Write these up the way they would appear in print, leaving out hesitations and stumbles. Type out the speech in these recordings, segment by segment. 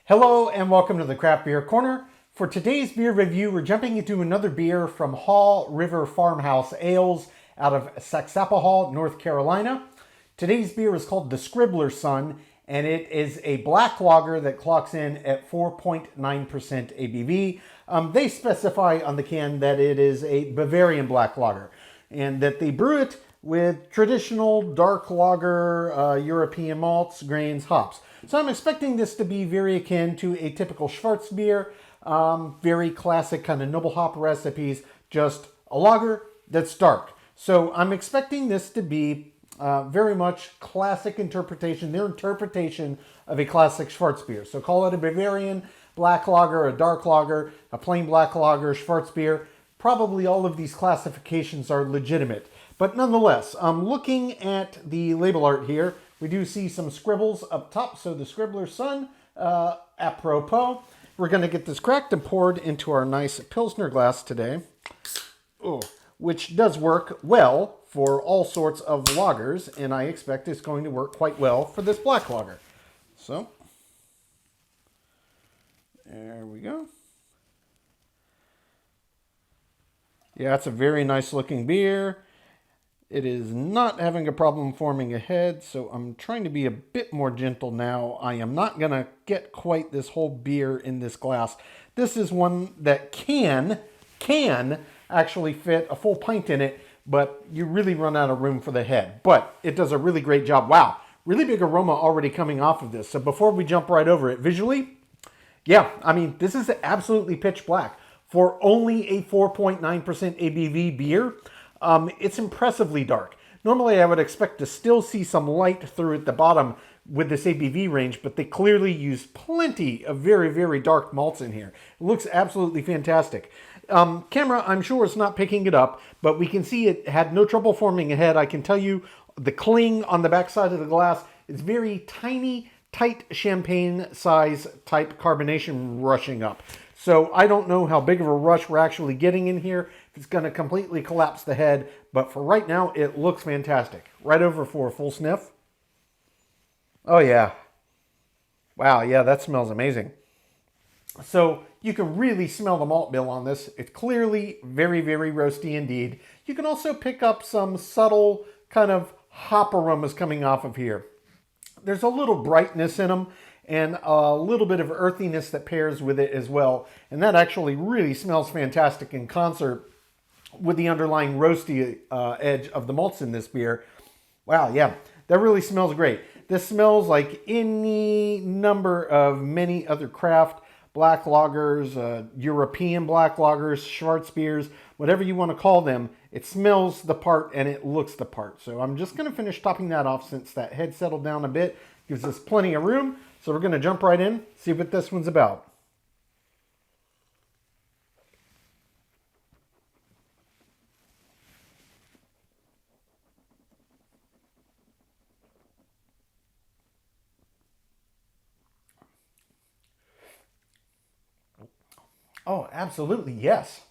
Hello and welcome to the Craft Beer Corner. For today's beer review, we're jumping into another beer from Haw River Farmhouse Ales out of Saxapahaw, North Carolina. Today's beer is called the Scribbler Son, and it is a black lager that clocks in at 4.9% ABV. They specify on the can that it is a Bavarian black lager and that they brew it with traditional dark lager, European malts, grains, hops. So I'm expecting this to be very akin to a typical Schwarzbier, very classic kind of noble hop recipes, just a lager that's dark. So I'm expecting this to be very much classic interpretation, their interpretation of a classic Schwarzbier. So call it a Bavarian black lager, a dark lager, a plain black lager, Schwarzbier. Probably all of these classifications are legitimate. But nonetheless, looking at the label art here, we do see some scribbles up top. So the Scribbler Son, apropos. We're going to get this cracked and poured into our nice Pilsner glass today, which does work well for all sorts of lagers, and I expect it's going to work quite well for this black lager. So, there we go. Yeah, it's a very nice looking beer. It is not having a problem forming a head, so I'm trying to be a bit more gentle now. I am not going to get quite this whole beer in this glass. This is one that can actually fit a full pint in it, but you really run out of room for the head. But it does a really great job. Wow, really big aroma already coming off of this. So before we jump right over it, visually, yeah, I mean, this is absolutely pitch black. For only a 4.9% ABV beer, it's impressively dark. Normally I would expect to still see some light through at the bottom with this ABV range, but they clearly use plenty of very, very dark malts in here. It looks absolutely fantastic. Camera, I'm sure, is not picking it up, but we can see it had no trouble forming a head. I can tell you the cling on the back side of the glass is very tiny, tight champagne size type carbonation rushing up. So I don't know how big of a rush we're actually getting in here. If it's going to completely collapse the head, but for right now, it looks fantastic. Right over for a full sniff. Oh yeah. Wow, yeah, that smells amazing. So you can really smell the malt bill on this. It's clearly very, very roasty indeed. You can also pick up some subtle kind of hop aromas coming off of here. There's a little brightness in them and a little bit of earthiness that pairs with it as well. And that actually really smells fantastic in concert with the underlying roasty edge of the malts in this beer. Wow, yeah, that really smells great. This smells like any number of many other craft black lagers, European black lagers, Schwarzbiers, whatever you want to call them. It smells the part and it looks the part. So I'm just going to finish topping that off since that head settled down a bit. Gives us plenty of room. So we're going to jump right in, see what this one's about. Oh, absolutely, yes.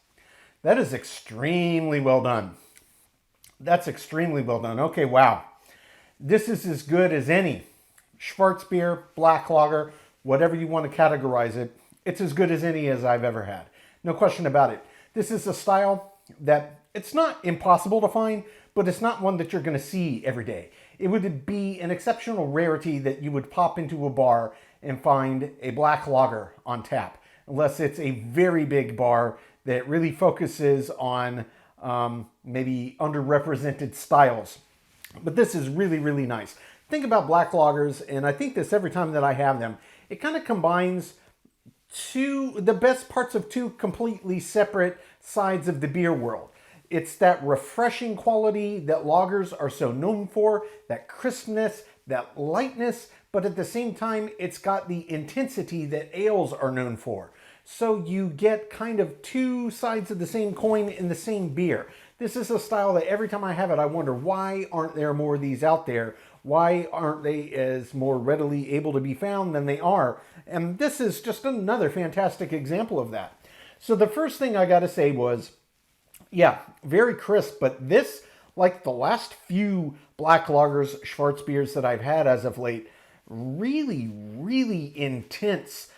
That is extremely well done. That's extremely well done. Okay, wow. This is as good as any Schwarzbier, black lager, whatever you want to categorize it. It's as good as any as I've ever had. No question about it. This is a style that it's not impossible to find, but it's not one that you're going to see every day. It would be an exceptional rarity that you would pop into a bar and find a black lager on tap, unless it's a very big bar that really focuses on maybe underrepresented styles. But this is really, really nice. Think about black lagers, and I think this every time that I have them. It kind of combines the best parts of two completely separate sides of the beer world. It's that refreshing quality that lagers are so known for, that crispness, that lightness, but at the same time, it's got the intensity that ales are known for. So you get kind of two sides of the same coin in the same beer. This is a style that every time I have it, I wonder, why aren't there more of these out there? Why aren't they as more readily able to be found than they are? And this is just another fantastic example of that. So the first thing I got to say was, yeah, very crisp, but this, like the last few black lagers, Schwarzbiers that I've had as of late, really, really intense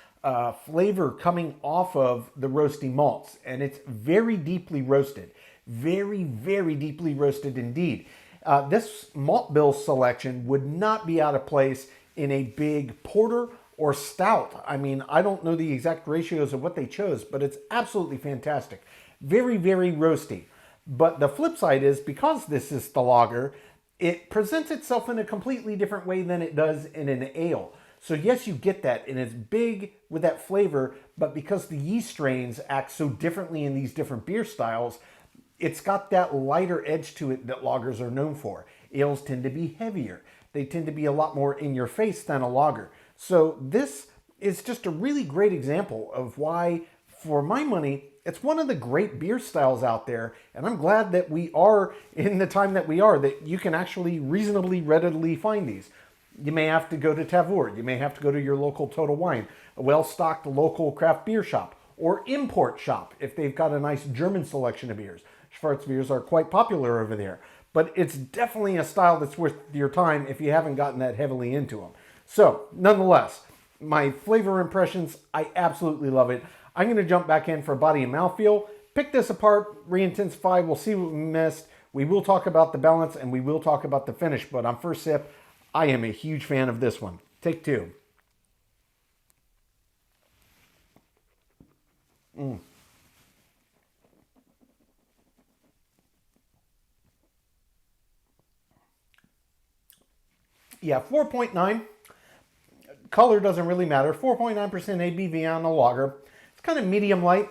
flavor coming off of the roasty malts, and it's very deeply roasted. Very, very deeply roasted indeed. This malt bill selection would not be out of place in a big porter or stout. I mean, I don't know the exact ratios of what they chose, but it's absolutely fantastic. Very, very roasty. But the flip side is, because this is the lager, it presents itself in a completely different way than it does in an ale. So yes, you get that, and it's big with that flavor, but because the yeast strains act so differently in these different beer styles, it's got that lighter edge to it that lagers are known for. Ales tend to be heavier. They tend to be a lot more in your face than a lager. So this is just a really great example of why, for my money, it's one of the great beer styles out there, and I'm glad that we are in the time that we are, that you can actually reasonably readily find these. You may have to go to Tavour. You may have to go to your local Total Wine, a well-stocked local craft beer shop, or import shop if they've got a nice German selection of beers. Schwarzbiers are quite popular over there, but it's definitely a style that's worth your time if you haven't gotten that heavily into them. So, nonetheless, my flavor impressions, I absolutely love it. I'm going to jump back in for body and mouthfeel, pick this apart, re-intensify, we'll see what we missed. We will talk about the balance and we will talk about the finish, but on first sip, I am a huge fan of this one. Take two. Yeah, 4.9. Color doesn't really matter. 4.9% ABV on a lager. It's kind of medium light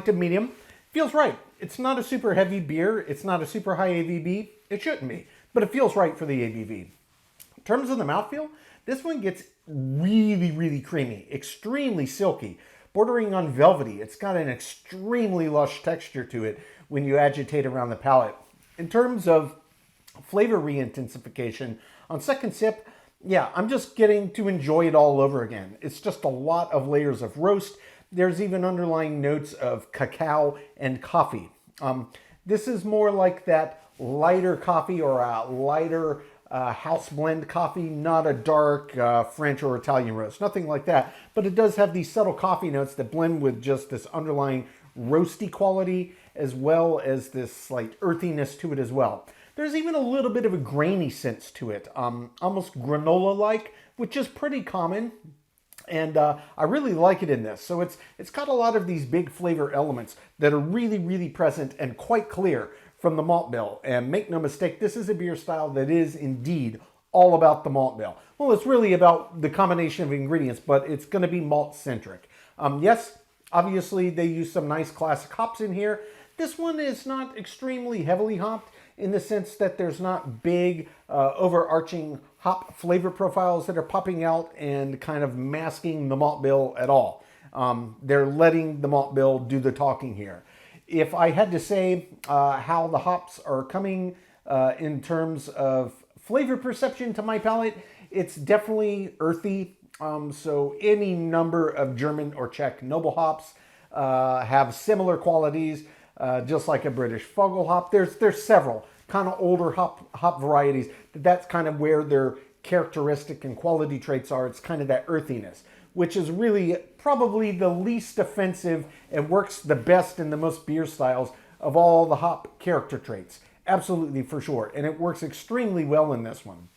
to medium. Feels right. It's not a super heavy beer. It's not a super high ABV. It shouldn't be, but it feels right for the ABV. In terms of the mouthfeel, this one gets really, really creamy, extremely silky, bordering on velvety. It's got an extremely lush texture to it when you agitate around the palate. In terms of flavor re-intensification, on second sip, yeah, I'm just getting to enjoy it all over again. It's just a lot of layers of roast. There's even underlying notes of cacao and coffee. This is more like that lighter coffee or a lighter house blend coffee, not a dark French or Italian roast, nothing like that. But it does have these subtle coffee notes that blend with just this underlying roasty quality, as well as this slight earthiness to it as well. There's even a little bit of a grainy sense to it, almost granola-like, which is pretty common. And I really like it in this. So it's got a lot of these big flavor elements that are really, really present and quite clear from the malt bill. And make no mistake, this is a beer style that is indeed all about the malt bill. Well, it's really about the combination of ingredients, but it's going to be malt-centric. Yes, obviously they use some nice classic hops in here. This one is not extremely heavily hopped, in the sense that there's not big overarching hop flavor profiles that are popping out and kind of masking the malt bill at all. They're letting the malt bill do the talking here. If I had to say how the hops are coming in terms of flavor perception to my palate, it's definitely earthy. So any number of German or Czech noble hops have similar qualities. Just like a British Fogel hop. There's several kind of older hop varieties. That's kind of where their characteristic and quality traits are. It's kind of that earthiness, which is really probably the least offensive and works the best in the most beer styles of all the hop character traits. Absolutely, for sure. And it works extremely well in this one.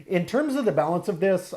In terms of the balance of this,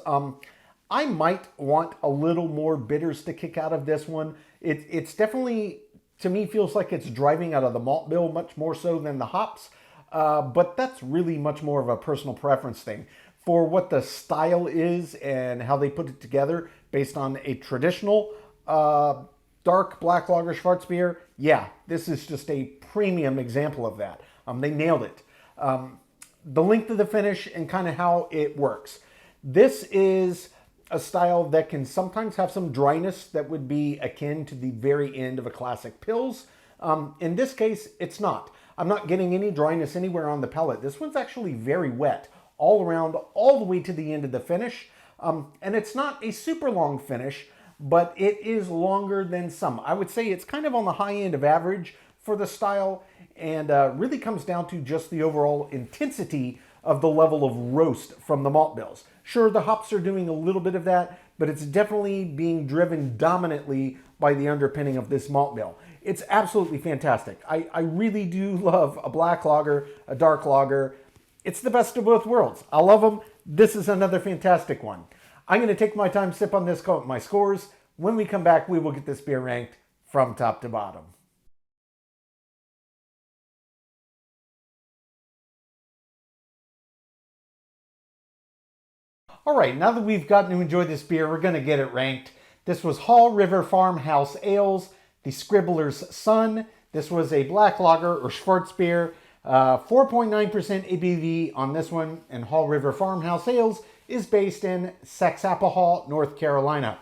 I might want a little more bitters to kick out of this one. It's definitely, to me, feels like it's driving out of the malt bill much more so than the hops. But that's really much more of a personal preference thing. For what the style is and how they put it together based on a traditional dark black lager Schwarzbier, yeah, this is just a premium example of that. They nailed it. The length of the finish and kind of how it works. This is a style that can sometimes have some dryness that would be akin to the very end of a classic Pils. In this case, it's not. I'm not getting any dryness anywhere on the palate. This one's actually very wet all around, all the way to the end of the finish. And it's not a super long finish, but it is longer than some. I would say it's kind of on the high end of average for the style, and really comes down to just the overall intensity of the level of roast from the malt bills. Sure, the hops are doing a little bit of that, but it's definitely being driven dominantly by the underpinning of this malt bill. It's absolutely fantastic. I really do love a black lager, a dark lager. It's the best of both worlds. I love them. This is another fantastic one. I'm going to take my time, sip on this, count my scores. When we come back, we will get this beer ranked from top to bottom. All right, now that we've gotten to enjoy this beer, we're going to get it ranked. This was Haw River Farmhouse Ales, the Scribbler's Son. This was a black lager or Schwarzbier, 4.9% ABV on this one, and Haw River Farmhouse Ales is based in Saxapahaw, North Carolina.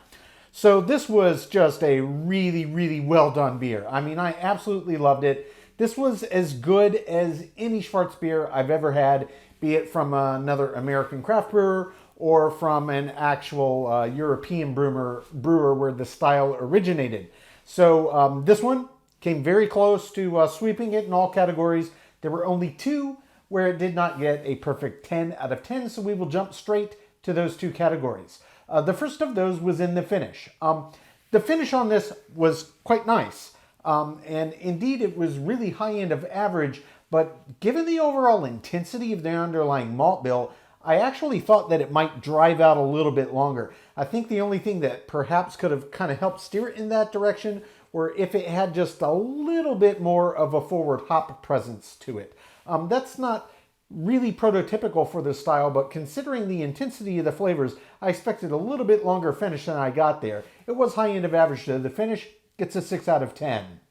So this was just a really, really well done beer. I mean, I absolutely loved it. This was as good as any Schwarzbier I've ever had, be it from another American craft brewer or from an actual European brewer where the style originated. So this one came very close to sweeping it in all categories. There were only two where it did not get a perfect 10 out of 10, so we will jump straight to those two categories. The first of those was in the finish. The finish on this was quite nice, and indeed it was really high end of average, but given the overall intensity of the underlying malt bill, I actually thought that it might drive out a little bit longer. I think the only thing that perhaps could have kind of helped steer it in that direction were if it had just a little bit more of a forward hop presence to it. That's not really prototypical for this style, but considering the intensity of the flavors, I expected a little bit longer finish than I got there. It was high end of average though. The finish gets a 6 out of 10.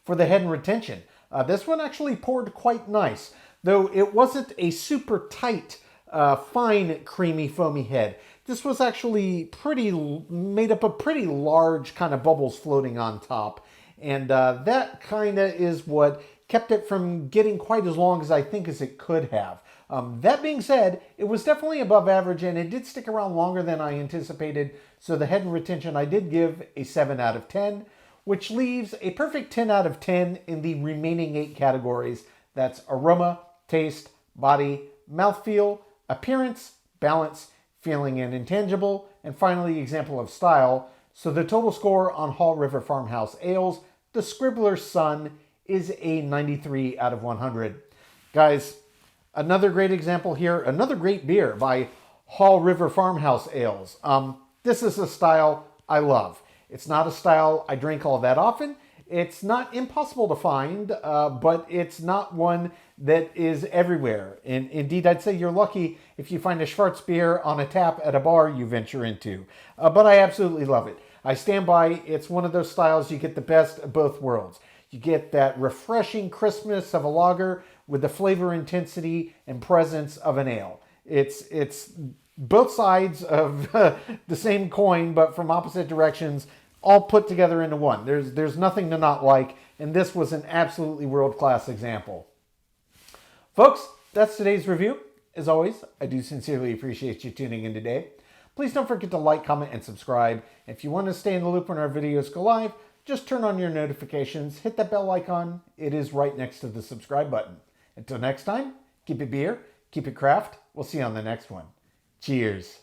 For the head and retention, this one actually poured quite nice, though it wasn't a super tight, fine, creamy, foamy head. This was actually made up of pretty large kind of bubbles floating on top. And that kind of is what kept it from getting quite as long as I think as it could have. That being said, it was definitely above average and it did stick around longer than I anticipated. So the head and retention I did give a 7 out of 10, which leaves a perfect 10 out of 10 in the remaining 8 categories. That's aroma, taste, body, mouthfeel, appearance, balance, feeling and intangible, and finally example of style. So the total score on Haw River Farmhouse Ales, the Scribbler's Son, is a 93 out of 100. Guys, another great example here, another great beer by Haw River Farmhouse Ales. This is a style I love. It's not a style I drink all that often. It's not impossible to find, but it's not one that is everywhere. And indeed, I'd say you're lucky if you find a Schwarzbier on a tap at a bar you venture into. But I absolutely love it. I stand by, it's one of those styles you get the best of both worlds. You get that refreshing crispness of a lager with the flavor intensity and presence of an ale. It's both sides of the same coin, but from opposite directions, all put together into one. There's nothing to not like, and this was an absolutely world-class example. Folks, that's today's review. As always, I do sincerely appreciate you tuning in today. Please don't forget to like, comment, and subscribe. If you want to stay in the loop when our videos go live, just turn on your notifications, hit that bell icon. It is right next to the subscribe button. Until next time, keep it beer, keep it craft. We'll see you on the next one. Cheers.